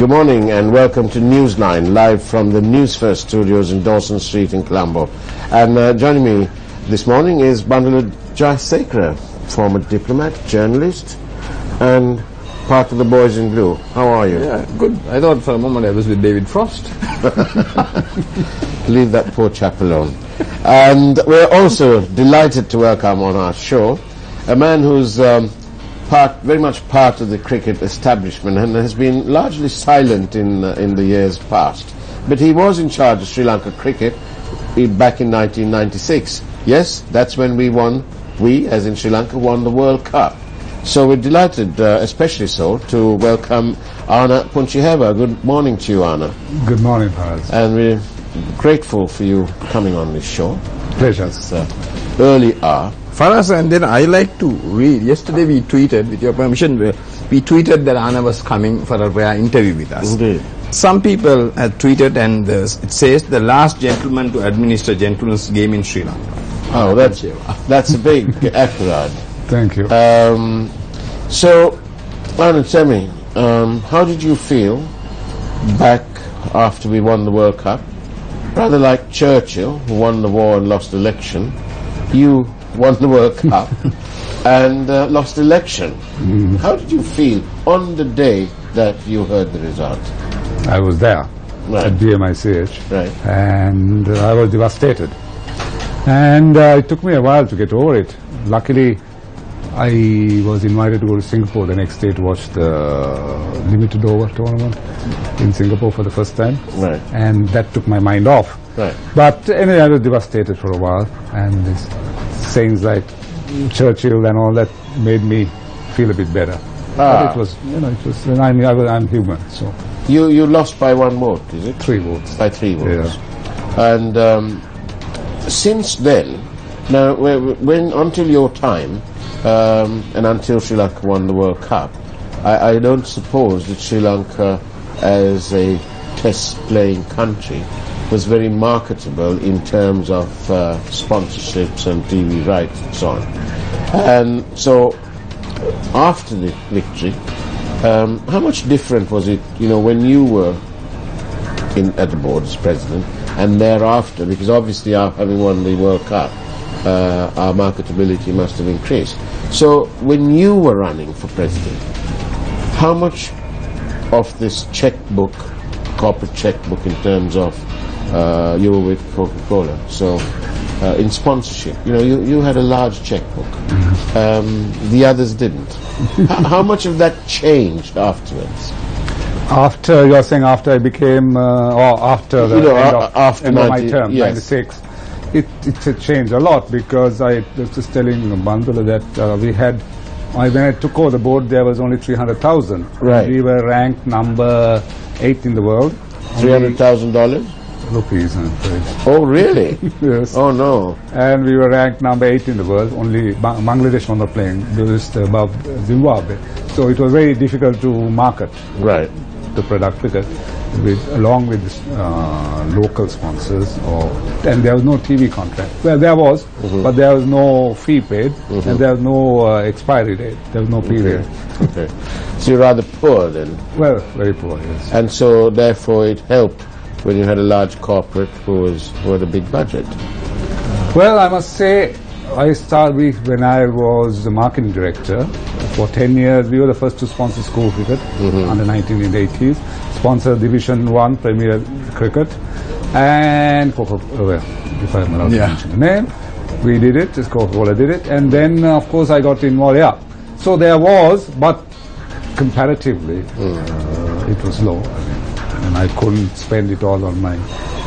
Good morning and welcome to Newsline, live from the Newsfirst studios in Dawson Street in Colombo. And joining me this morning is Bandula Jayasekara, former diplomat, journalist, and part of the Boys in Blue. How are you? Yeah, good. I thought for a moment I was with David Frost. Leave that poor chap alone. And we're also delighted to welcome on our show a man who's very much part of the cricket establishment and has been largely silent in the years past. But he was in charge of Sri Lanka cricket back in 1996. Yes, that's when we, as in Sri Lanka, won the World Cup. So we're delighted, especially so, to welcome Anna Punchiheva. Good morning to you, Anna. Good morning, Faraz. And we're grateful for you coming on this show. Pleasure. It's early hour. Faraz, and then I like to read. Yesterday we tweeted, with your permission, we tweeted that Anna was coming for a rare interview with us. Indeed. Some people have tweeted, and it says, the last gentleman to administer gentleman's game in Sri Lanka. Oh, that's a big accolade. Thank you. So, Anna, tell me, how did you feel back after we won the World Cup? Rather like Churchill, who won the war and lost the election, you won the World Cup and lost the election. How did you feel on the day that you heard the result? I was there Right. at BMICH, Right. and I was devastated. And it took me a while to get over it. Luckily, I was invited to go to Singapore the next day to watch the limited over tournament in Singapore for the first time. Right. And that took my mind off. Right. But anyway, I was devastated for a while, and these sayings like Churchill and all that made me feel a bit better. But it was, I'm human, so. You lost by one vote, is it? 3 votes. By 3 votes. Yeah. And since then, now when until your time, and until Sri Lanka won the World Cup, I don't suppose that Sri Lanka, as a test-playing country, was very marketable in terms of sponsorships and TV rights and so on. And so, after the victory, how much different was it, when you were at the board as president, and thereafter, because obviously having won the World Cup, our marketability must have increased. So, when you were running for president, how much of this checkbook, corporate checkbook in terms of you were with Coca-Cola, so in sponsorship, you had a large checkbook. The others didn't. How much of that changed afterwards? After, you're saying after I became, or after the end of my term, yes. 96, it changed a lot, because I was just telling Bandula that we had, when I took over the board, there was only 300,000. Right. We were ranked number 8 in the world. $300,000? Rupees, I'm afraid. Oh, really? Yes. Oh, no. And we were ranked number 8 in the world. Only Bangladesh was not playing, just above Zimbabwe. So it was very difficult to market Right. the product along with local sponsors, and there was no TV contract. Well, there was, but there was no fee paid, and there was no expiry date. There was no period. Okay. So you're rather poor then? Well, very poor, yes. And so therefore it helped when you had a large corporate who had a big budget. Well, I must say, when I was the marketing director, for 10 years, we were the first to sponsor school cricket, under 19 in the 80s, sponsor Division 1 Premier Cricket, and Coca-Cola, if I'm allowed to mention the name, we did it, just Coca-Cola did it, and then, of course, I got involved, So there was, but comparatively, it was low, and I couldn't spend it all on my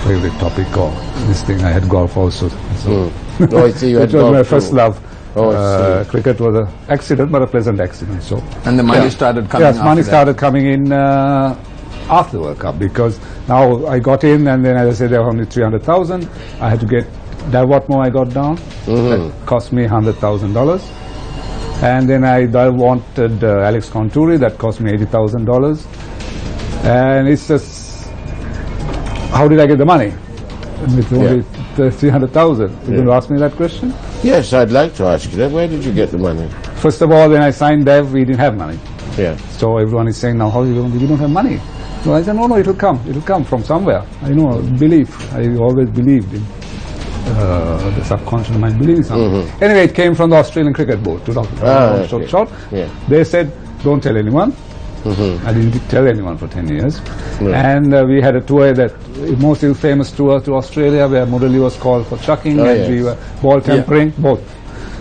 favorite topic or this thing. I had golf also. So I see you had it was golf my too. first love. I see. Cricket was an accident, but a pleasant accident. So. And the money started coming. Yes, money started coming in after the World Cup, because now I got in, and then, as I said, there were only 300,000. I had to get what more I got down. That cost me $100,000. And then I wanted Alex Conturi. That cost me $80,000. And it's just, how did I get the money? With only 300,000. You going to ask me that question? Yes, I'd like to ask you that. Where did you get the money? First of all, when I signed DEV, we didn't have money. Yeah. So everyone is saying, now, how are you going to, we don't have money. So I said, no, it'll come from somewhere. I know, belief. I always believed in the subconscious mind believing something. Anyway, it came from the Australian Cricket Board. Short. Yeah. They said, don't tell anyone. I didn't tell anyone for 10 years. And we had a tour, that most famous tour to Australia, where Murali was called for chucking and we were ball tempering, both.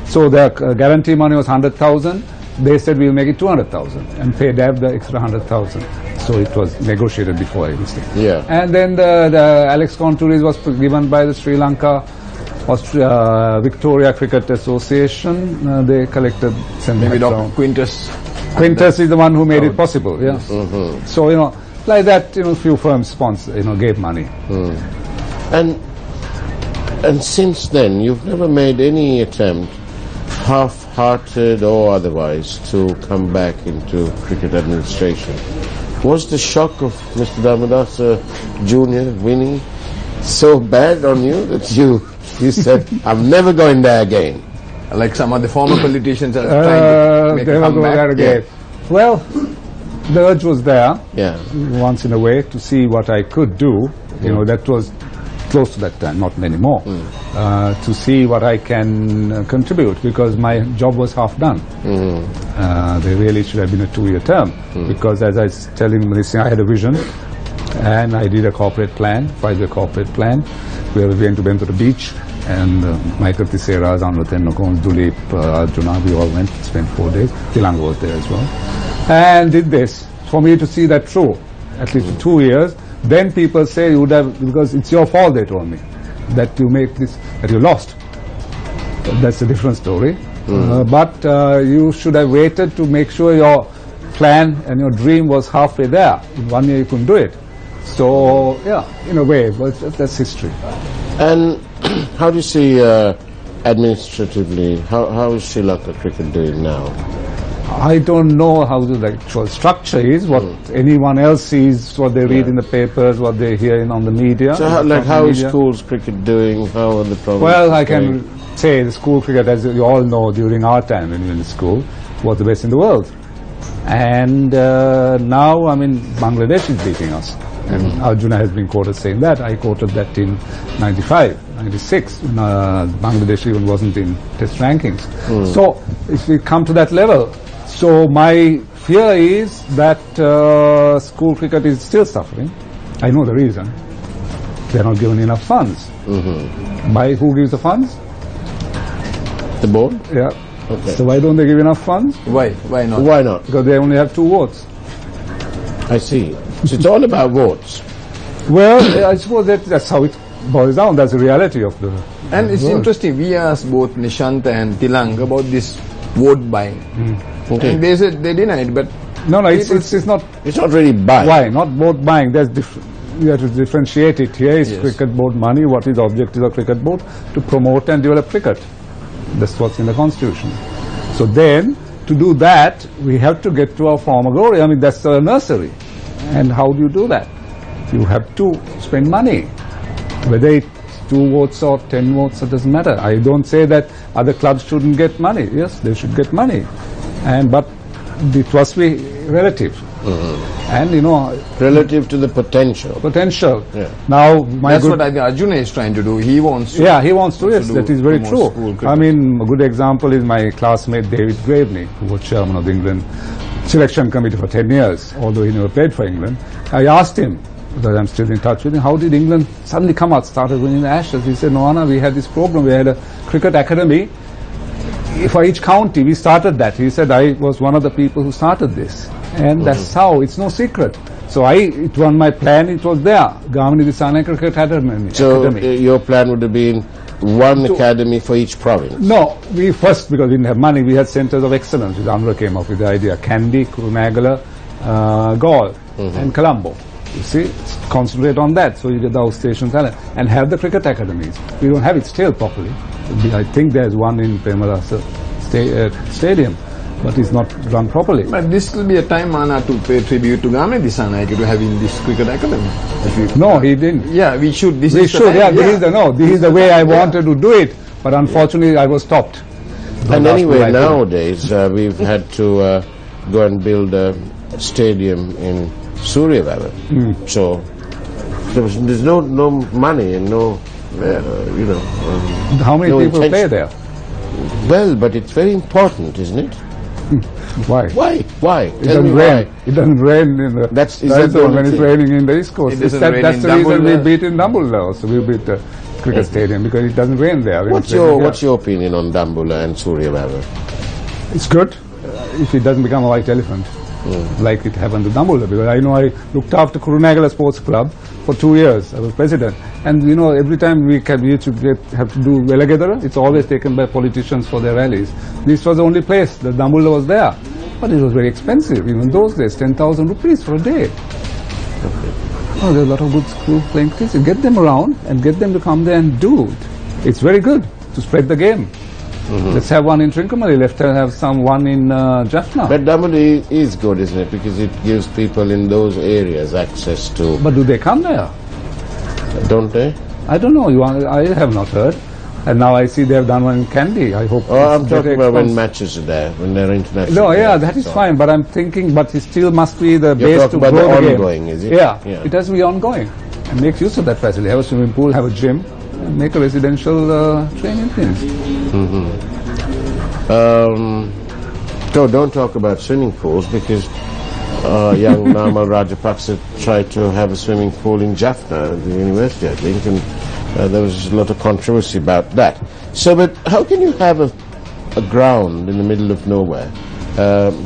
So the guarantee money was 100,000. They said we'll make it 200,000 and pay Dab the extra 100,000. So it was negotiated before everything. Yeah. And then the Alex Contouris was given by the Sri Lanka Victoria Cricket Association. They collected Maybe Dr. Quintus is the one who made it possible. Yeah. So like that, few firms gave money. And since then, you've never made any attempt, half-hearted or otherwise, to come back into cricket administration. Was the shock of Mr. Damadas Jr. winning so bad on you that you said, I'm never going there again? Like some of the former politicians are trying to make a comeback. Again. Well, the urge was there, once in a way, to see what I could do. That was close to that time, not anymore. To see what I can contribute, because my job was half done. They really should have been a 2-year term, because as I was telling Melissa, I had a vision, and I did a corporate plan, 5-year corporate plan, where we went to the beach, and Michael Tissera, Zanrathenokon, Dulip, Arjuna, we all went, spent 4 days. Tilanga was there as well. And did this. For me to see that through, at least 2 years, then people say you would have, because it's your fault, they told me, that you make this, that you lost. That's a different story. But you should have waited to make sure your plan and your dream was halfway there. In 1 year you couldn't do it. So, in a way, but that's history. And how do you see administratively, how is Sri Lanka cricket doing now? I don't know how the actual structure is, what anyone else sees, what they read in the papers, what they hear on the media. So how is schools cricket doing? How are the problems? Well, I can say the school cricket, as you all know, during our time when we were in school, was the best in the world. And now, Bangladesh is beating us. And Arjuna has been quoted saying that. I quoted that in 95, 96. Bangladesh even wasn't in test rankings. So if we come to that level, so my fear is that school cricket is still suffering. I know the reason. They're not given enough funds. By who gives the funds? The board? Yeah. Okay. So why don't they give enough funds? Why? Why not? Why not? Because they only have 2 votes. I see. So it's all about votes. Well, I suppose that's how it boils down. That's the reality of the And it's world. interesting, we asked both Nishant and Tilang about this vote buying. Okay. And they said they denied, but No, it's not. It's not really buying. Why? Not vote buying. There's you have to differentiate it. Here is cricket board money. What is the objective of cricket board? To promote and develop cricket. That's what's in the constitution. So then, to do that, we have to get to our former glory. That's the nursery. And how do you do that? You have to spend money. Whether it's 2 votes or 10 votes, it doesn't matter. I don't say that other clubs shouldn't get money. Yes, they should get money. But it must be relative. And Relative to the potential. Yeah. Now, that's what I think Arjuna is trying to do. He wants to. Yeah, he wants to. Yes, that is very true. A good example is my classmate David Graveney, who was chairman of the England selection committee for 10 years, although he never played for England. I asked him, because I'm still in touch with him, how did England suddenly come out, started winning the Ashes? He said, no, Anna, we had this program. We had a cricket academy for each county. We started that. He said, I was one of the people who started this. And that's how. It's no secret. So it was my plan. It was there. Gamini Disana Cricket Academy. So your plan would have been one academy for each province? No, we first, because we didn't have money, we had centers of excellence. Andhra came up with the idea. Kandy, Kurunegala, Gaul, and Colombo. You see, concentrate on that, so you get the outstation talent. And have the cricket academies. We don't have it still properly. I think there's one in Premalasa Stadium, but it's not run properly. But this will be a time, Anna, to pay tribute to Gamini Disana to having this cricket academy. No, he didn't. Yeah, we should. This is the way I wanted to do it, but unfortunately I was stopped. And anyway, nowadays we've had to go and build a stadium in Surya Baba. So there's no money and no, How many no people play intention. there? Well, but it's very important, isn't it? Why? Why? It Tell me doesn't why. rain. It doesn't rain in the Is that right the zone only when it's thing? raining in the East Coast. It doesn't rain That's in the reason we Dumbledore. beat in Dumbledore. So we beat the cricket stadium because it doesn't rain there. when What's it's raining here. your opinion on Dambula and Surya Baba? It's good if it doesn't become a white elephant, like it happened to Dumbledore. Because I know I looked after Kurunegala Sports Club for 2 years. I was president, and every time we have to do Velagadara, it's always taken by politicians for their rallies. This was the only place that Dumbledore was there, but it was very expensive. Even those days, 10,000 rupees for a day. Oh, there are a lot of good schools playing cricket. Get them around and get them to come there and do it. It's very good to spread the game. Let's have one in Trincomalee. Let's have one in Jaffna. But Dambula is good, isn't it? Because it gives people in those areas access to, But do they come there? don't they? I don't know. I have not heard. And now I see they have done one in Kandy. I hope. Oh, I'm it's talking better about when expense. matches are there, when they're international. No, yeah, players that and is so on. fine. But I'm thinking, but it still must be the You're base talking to about grow the the ongoing, game. is it? Yeah, Yeah. it has to be ongoing. And make use of that facility. Have a swimming pool, have a gym, and make a residential training things. So don't talk about swimming pools because young Namal Rajapaksa tried to have a swimming pool in Jaffna at the university, I think, and there was a lot of controversy about that. So, but how can you have a ground in the middle of nowhere?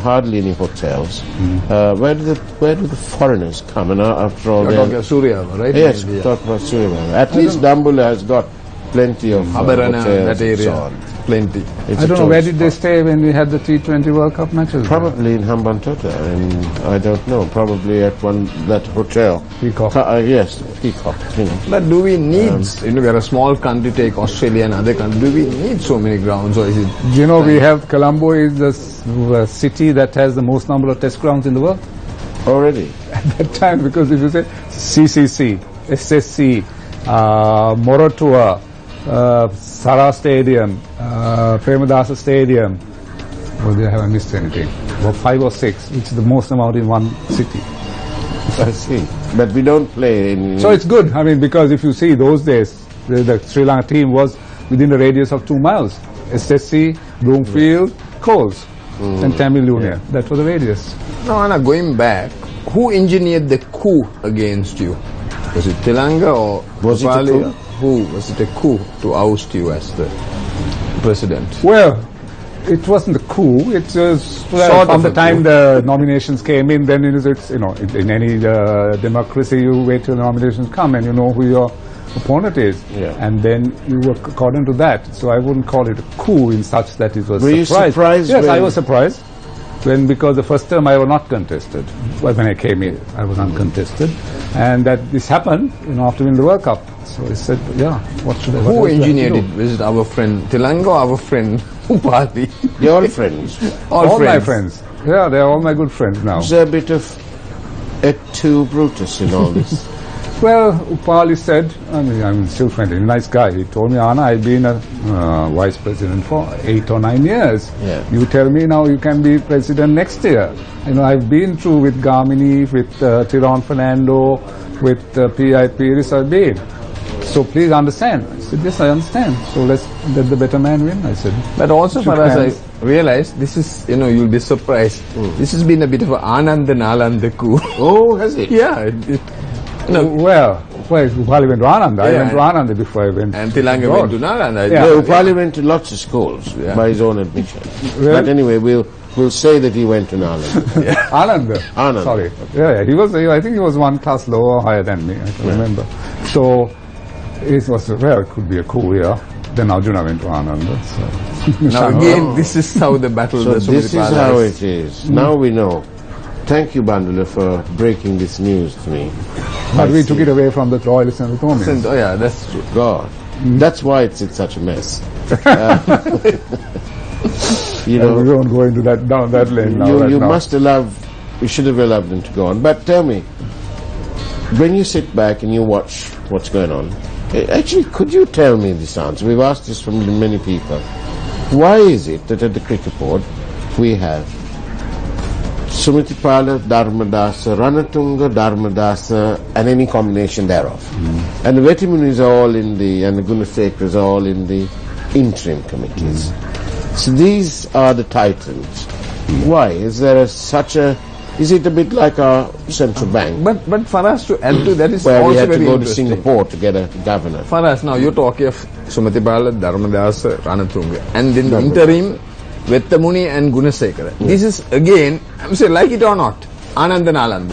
Hardly any hotels. Where do the foreigners come? And after all, You're they're- talking of Surya, right? yes, Yeah. talk about Surya. At least Dambula has got plenty of Habarana, hotels that and so area, on. plenty. It's I a don't know, where tourist did they spot. stay when we had the T20 World Cup matches? Probably in Hambantota, and I don't know. Probably at that hotel. Peacock. Yes, Peacock. But do we need, we are a small country, take Australia and other countries, do we need so many grounds, or is it? We have Colombo is the city that has the most number of test grounds in the world. Already. At that time, because if you say CCC, SSC, Morotua, Sara Stadium, Premadasa Stadium, well, they haven't missed anything. About 5 or 6, which is the most amount in one city. I see. But we don't play in. So it's good. I mean, because if you see those days, the Sri Lanka team was within a radius of 2 miles. SSC, Broomfield, Coles, and Tamil Union. That was the radius. Now, Anna, going back, who engineered the coup against you? Was it Tilanga or Was it a Upali? coup? Who? Was it a coup to oust you as the president? Well, it wasn't a coup. It was Sort from of the a time coup. the nominations came in. Then it's in any democracy, you wait till the nominations come and you know who your opponent is, Yeah. and then you work according to that. So I wouldn't call it a coup in such that it was Were you surprise. surprised Yes, when- I was surprised because the first term I was not contested. Well, when I came in, I was uncontested, and that this happened, after winning the World Cup. So I said, yeah, what should I? what Who else do I have to engineered do? it? Was it our friend Tilanga or our friend Upali? They're all friends. All my friends. Yeah, they're all my good friends now. Is there a bit of et tu Brutus in all this? Well, Upali said, I'm still friendly, nice guy. He told me, Anna, I've been a vice president for 8 or 9 years. Yeah. You tell me now you can be president next year. I've been through with Gamini, with Tiron Fernando, with P.I. Pires, I've been. So please understand. I said, yes, I understand. So let's let the better man win, I said. But also for Shook us, hands. I realized this is, you'll be surprised. This has been a bit of an Anand and Nalanda coup. Oh, has it? Yeah. Well, Upali went to Anand. I Yeah. went to Anand before I went. And Tilanga abroad. went to Nalanda. Yeah. No, Upali went to lots of schools by his own admission. Really? But anyway, we'll say that he went to Nalanda. Anand. Anand. Sorry. Yeah, he was. I think he was one class lower or higher than me. I can remember. So it was it could be a coup, yeah. Then Arjuna went to Anand. So. Now again, this is how the battle So was. this is how it is. Now we know. Thank you, Bandula, for breaking this news to me. But we took it away from the Royalists and the Thornians. Oh yeah, that's true. God, that's why it's in such a mess. You And we know, won't go into that down that lane now. you, right you now. must allow. You should have allowed them to go on. But tell me, when you sit back and you watch what's going on, actually, could you tell me this answer? We've asked this from many people. Why is it that at the cricket board we have Sumitipala, Dharmadasa, Ranatunga, Dharmadasa, and any combination thereof. And the Vetimunis are all in the, and the Gunasekars are all in the interim committees. So these are the titles. Why? Is there such a, is it a bit like our central bank? But for us to add to that is where also we had to very go to interesting. Singapore to get a governor. For us, now you're talking of Sumatipala, Dharmadasa, Ranatunga, and in the interim, Vettamuni and Gunasekara. This is again, I'm saying, like it or not, Anand and Aland.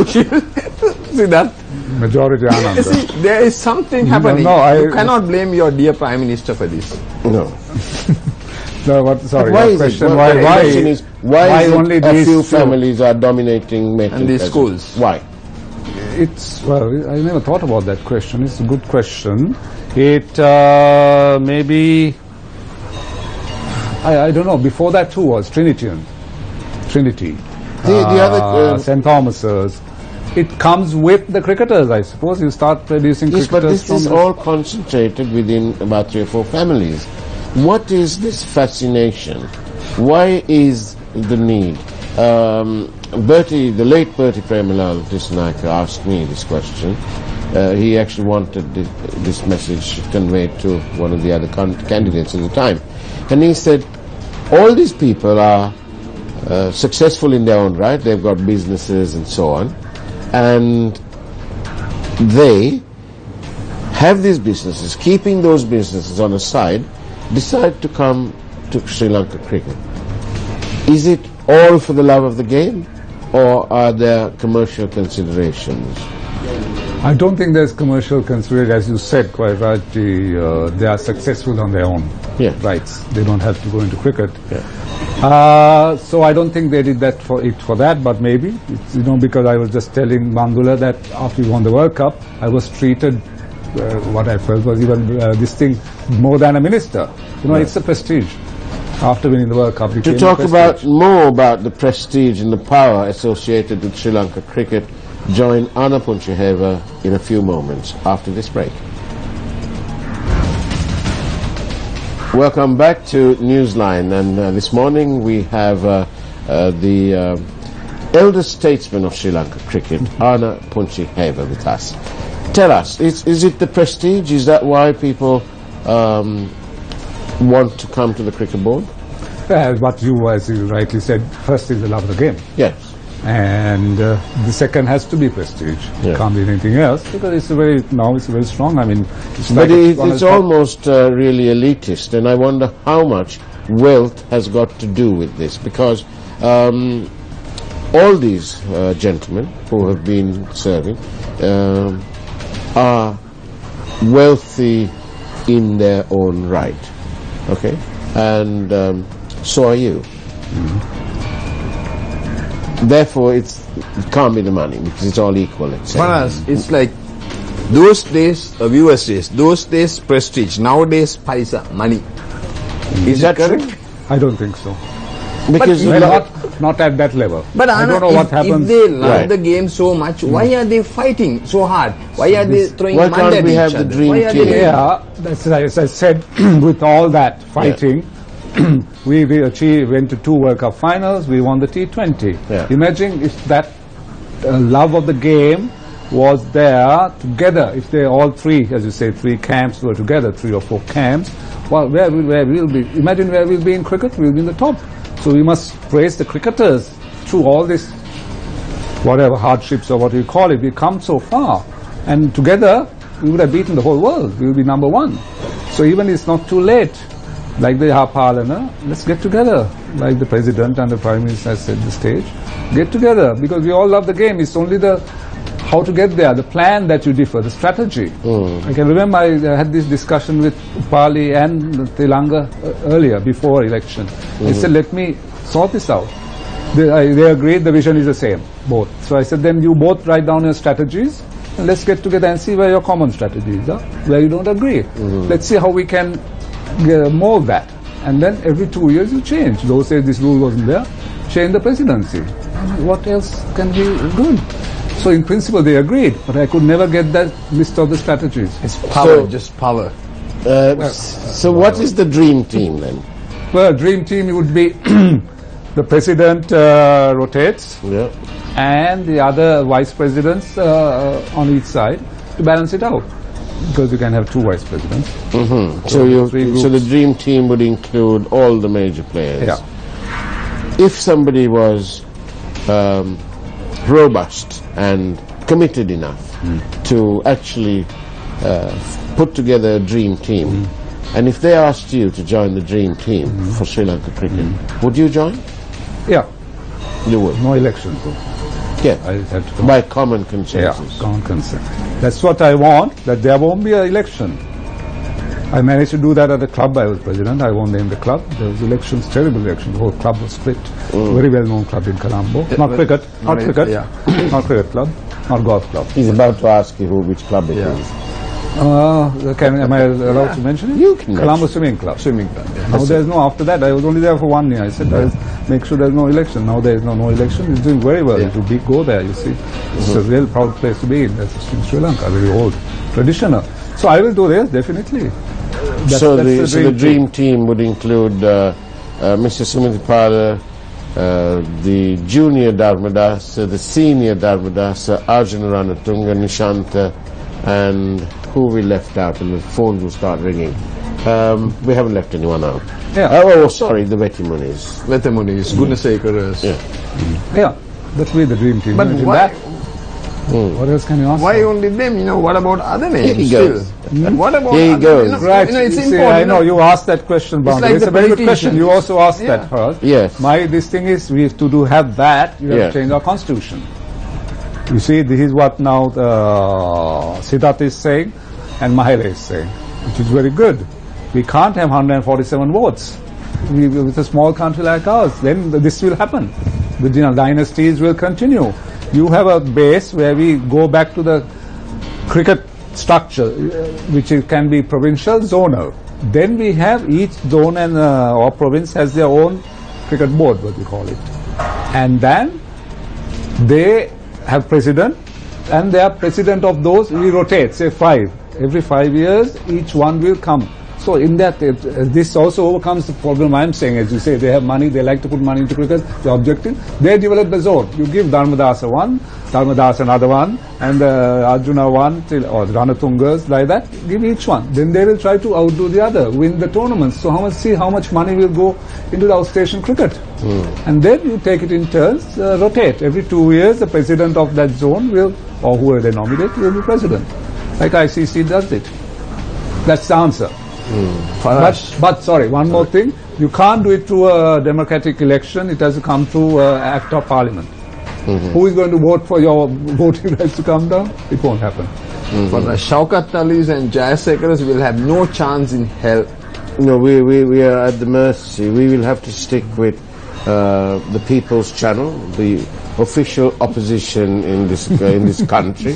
See that? Majority Anand. See, there is something happening. You cannot blame your dear Prime Minister for this. No. No, what, sorry, Why your is question, it? why Why is only it a these few two? families are dominating making And these president? schools? Why? It's, well, I never thought about that question. It's a good question. It maybe, I don't know, before that too was Trinity. The other... St. Thomas's. It comes with the cricketers, I suppose. You start producing yes, but cricketers this is all concentrated within about 3 or 4 families. What is this fascination? Why is the need? Bertie, the late Bertie Premalal Dissanayake asked me this question. He actually wanted this message conveyed to one of the other candidates at the time. And he said, all these people are successful in their own right. They've got businesses and so on. And they have these businesses, keeping those businesses on the side, decide to come to Sri Lanka cricket. Is it all for the love of the game, or are there commercial considerations? I don't think there's commercial consideration, as you said quite rightly. They are successful on their own rights. They don't have to go into cricket. So I don't think they did that for that, but maybe it's, because I was just telling Bandula that after we won the World Cup, I was treated what I felt was even this thing more than a minister. It's a prestige. After winning the World Cup, to talk more about the prestige and the power associated with Sri Lanka cricket, join Anna Punchaheva in a few moments after this break. Welcome back to Newsline, and this morning we have the elder statesman of Sri Lanka cricket, Anna Punchaheva, with us. Tell us, is it the prestige? Is that why people want to come to the cricket board? What you, as you rightly said, first is the love of the game. Yes. And the second has to be prestige. It can't be anything else, because it's very strong. I mean, it's almost really elitist, and I wonder how much wealth has got to do with this, because all these gentlemen who have been serving are wealthy in their own right, okay, and so are you. Therefore, it can't be the money, because it's all equal. For us, it's like those days, viewers days, those days prestige, nowadays paisa, money. Is that correct? I don't think so. Because not at that level. But I don't know what happens. If they love the game so much, why are they fighting so hard? Why are they throwing why mud can't at we each have the other? dream team? Yeah, that's as I said. With all that fighting, we went to 2 World Cup finals. We won the T20. Yeah. Imagine if that love of the game was there together. If they all 3, as you say, 3 camps were together, 3 or 4 camps. Well, where we'll be? Imagine where we'll be in cricket. We'll be in the top. So we must praise the cricketers through all this, whatever hardships or what you call it. We've come so far, and together we would have beaten the whole world. We will be number 1. So even it's not too late. Like the Parlana, let's get together. Like the President and the Prime Minister has said the stage, get together, because we all love the game. It's only the how to get there, the plan that you differ, the strategy. I can remember I had this discussion with Pali and Telanga earlier, before election. They said, let me sort this out. They agreed the vision is the same, both. So I said, then you both write down your strategies, and let's get together and see where your common strategies are, where you don't agree. Let's see how we can mold that, and then every 2 years you change. Those say this rule wasn't there, change the presidency. What else can be good? So in principle they agreed, but I could never get that list of the strategies. It's power, just power. So what is the dream team then? Well, dream team would be The president rotates, Yeah. and the other vice presidents on each side to balance it out. Because you can have two vice presidents. So the dream team would include all the major players. Yeah. If somebody was robust and committed enough to actually put together a dream team, and if they asked you to join the dream team for Sri Lanka cricket, would you join? Yeah. You would. No elections though. Yeah. I have to come. By common Yeah, consensus. common consent. That's what I want, that there won't be an election. I managed to do that at the club I was president. I won't name the club. There was elections, terrible elections. The whole club was split. Very well-known club in Colombo. Not cricket, not cricket, not cricket club, not golf club. He's about to ask you which club it is. Am I allowed to mention it? You can Colombo Swimming Club. Swimming club. Yeah. Now there's no, after that, I was only there for 1 year. I said, I'll make sure there's no election. Now there is no election. It's doing very well. It will go there, you see. It's a real proud place to be in. That's in Sri Lanka, very old, traditional. So I will do this, definitely. So the dream team would include Mr. Sumitipala, the junior Dharmadasa, the senior Dharmadasa, Arjuna Ranatunga, Nishanta, and who we left out, and the phones will start ringing. We haven't left anyone out. Yeah. Oh, sorry, the Vetimunis. Vetamunis, Gunasekaras. Yeah. Yeah, that will be the dream team. But Imagine why, that. What else can you ask? why only them? You know, what about other names? Here he goes. What about Here he other, goes. You know, Right, you know, it's you see, important. I know you asked that question, Boundary. like It's the a very good politicians. question. You also asked Yeah. that first. Yes. This thing is, we have to have that, we have Yeah. to change our constitution. You see, this is what now Siddharth is saying and Mahela is saying, which is very good. We can't have 147 votes. With a small country like ours, then this will happen. The dynasties will continue. You have a base where we go back to the cricket structure, which can be provincial, zonal. Then we have each zone and or province has their own cricket board, what we call it. And then they have president, and they are president of those, we rotate, say 5. Every 5 years, each one will come. So in that, this also overcomes the problem I'm saying. As you say, they have money, they like to put money into cricket, the objective. They develop the zone. You give Dharmadasa one, Dharmadasa another one, and Arjuna one, or the Ranatungas, like that. Give each one. Then they will try to outdo the other, win the tournaments. So see how much money will go into the outstation cricket. And then you take it in turns, rotate. Every 2 years, the president of that zone will, or whoever they nominate, will be president. Like ICC does it. That's the answer. But sorry, one more thing. You can't do it through a democratic election. It has to come through act of parliament. Who is going to vote for your voting rights to come down? It won't happen. But the Shaukat Alis and Jayasekaras will have no chance in hell. No, we are at the mercy. We will have to stick with the People's Channel, the official opposition in this country,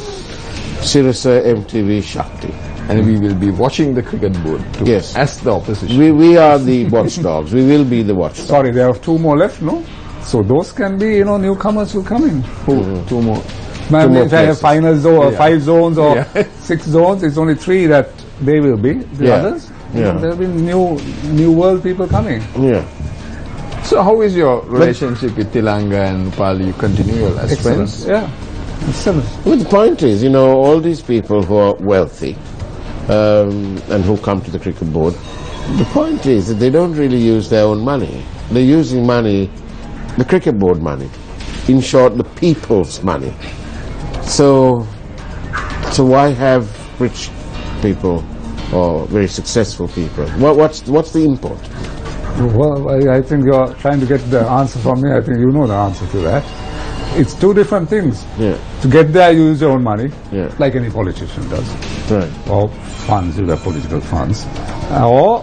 Sirasa MTV Shakti. And we will be watching the cricket board too, Yes. as the opposition. We are the watchdogs. We will be the watchdogs. Sorry, there are 2 more left, no? So those can be, newcomers who come in. Who? 2 more. I mean, more if I have places. final zone, or 5 zones or Yeah. 6 zones, it's only 3 that they will be. The Yeah. others, Yeah. there will be new world people coming. Yeah. So how is your relationship with Tilanga and Upali? You continue as Excellent. friends? Yeah. Excellent. But the point is, all these people who are wealthy and who come to the cricket board, the point is that they don't really use their own money. They're using money, the cricket board money. In short, the people's money. So why have rich people or very successful people? What's the import? Well, I think you're trying to get the answer from me. I think you know the answer to that. It's 2 different things. Yeah. To get there, you use your own money, Yeah. like any politician does. Right. Or funds, you have political funds. Or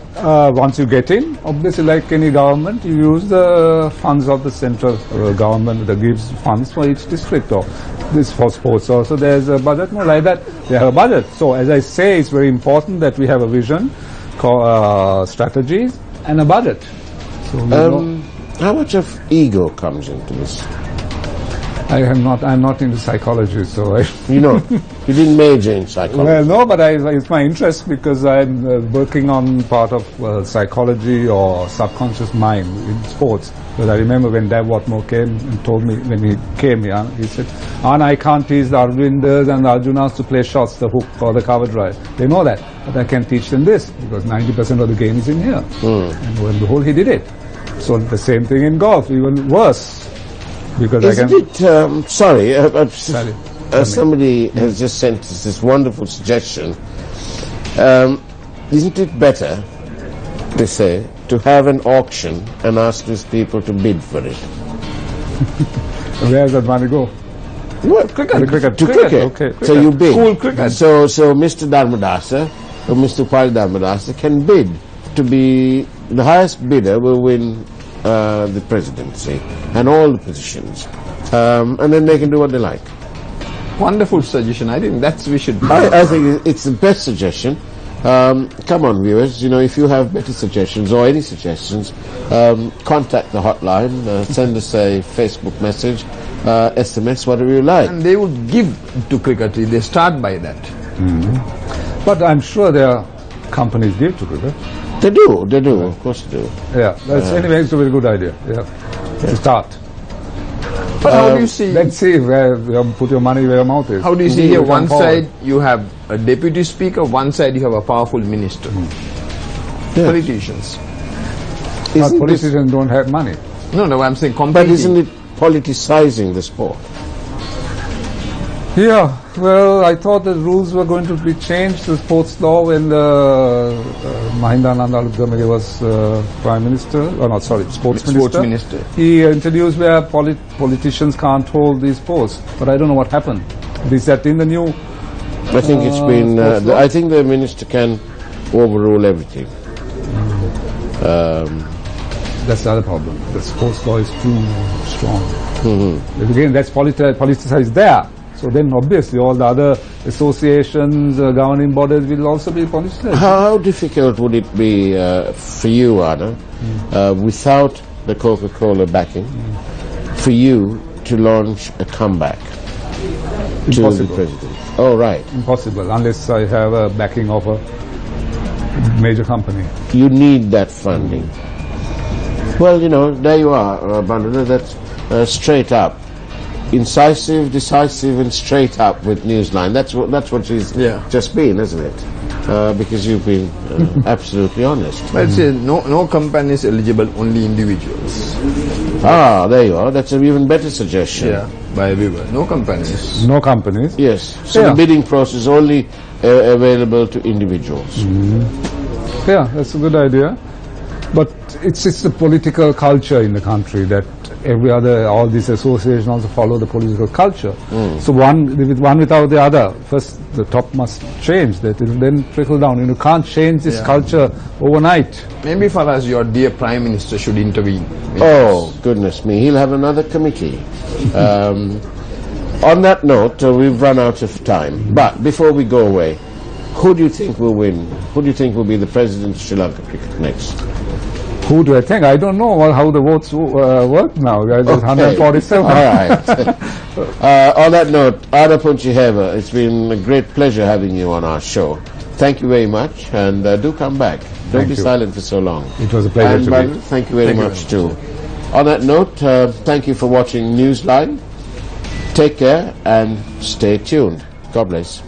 once you get in, obviously like any government, you use the funds of the central government that gives funds for each district, or this for sports also there's a budget, no, like that, they have a budget. So as I say, it's very important that we have a vision, strategies, and a budget. So we know. How much of ego comes into this? I'm not into psychology, so You know, you didn't major in psychology. well, no, but it's my interest because I'm working on part of psychology or subconscious mind in sports. Because I remember when Dave Watmore came and told me, when he came here, he said, Anna, I can't teach the Arvinders and the Arjunas to play shots, the hook or the cover drive. They know that, but I can teach them this because 90% of the game is in here. And lo and behold, he did it. So the same thing in golf, even worse. Because Isn't it, sorry, Sorry. somebody has just sent us this wonderful suggestion. Isn't it better, they say, to have an auction and ask these people to bid for it? Where does that money go? Well, Cricket. to cricket. Okay. So you bid. School cricket. So Mr. Dharmadasa or Mr. Pali Dharmadasa can bid to be the highest bidder will win the presidency and all the positions, and then they can do what they like. Wonderful suggestion. I think that's we should. I think it's the best suggestion. Come on, viewers. You know, if you have better suggestions or any suggestions, contact the hotline. Send us a Facebook message, SMS, whatever you like. And they would give to cricket. They start by that. But I'm sure there are companies give to cricket. They do, of course they do. Yeah, anyway, it's a very good idea. Yeah, to start. But how do you see? Let's see where put your money where your mouth is. How do you see Indeed, here? we One come forward. side you have a deputy speaker, one side you have a powerful minister. Yeah. Politicians. But Isn't this- politicians don't have money. No, I'm saying but competing. isn't it politicizing the sport? Yeah, well, I thought the rules were going to be changed to sports law when Mahindananda Alugame was Prime Minister, Sports Minister. He introduced where politicians can't hold these posts, but I don't know what happened. Is that in the new? I think it's been. sports law? I think the minister can overrule everything. That's the other problem. The sports law is too strong. But again, that's politicized there. So then obviously all the other associations, governing bodies will also be politicized. How difficult would it be for you, Anna, without the Coca-Cola backing, for you to launch a comeback to the Impossible. president? Oh, right. Impossible, unless I have a backing of a major company. You need that funding. Well, you know, there you are, Bandana. That's straight up. Incisive, decisive, and straight up with Newsline. That's what she's just been, isn't it? Because you've been absolutely honest. Let's say no company is eligible, only individuals. Ah, there you are. That's an even better suggestion. By everyone. No companies. No companies. Yes. So Yeah. the bidding process is only available to individuals. Yeah, that's a good idea. But it's the political culture in the country that all these associations also follow the political culture. So one without the other. First, the top must change that, it will then trickle down. You can't change this culture overnight. Maybe for us, your dear Prime Minister should intervene. Oh, goodness me. He'll have another committee. On that note, we've run out of time. But before we go away, who do you think will win? Who do you think will be the president of Sri Lanka cricket next? Who do I think? I don't know how the votes work now. There's 147. All right. On that note, Ada Punchiheva, it's been a great pleasure having you on our show. Thank you very much, and do come back. Don't be silent for so long. It was a pleasure And to Balu, be. thank you very much too. On that note, thank you for watching Newsline. Take care and stay tuned. God bless.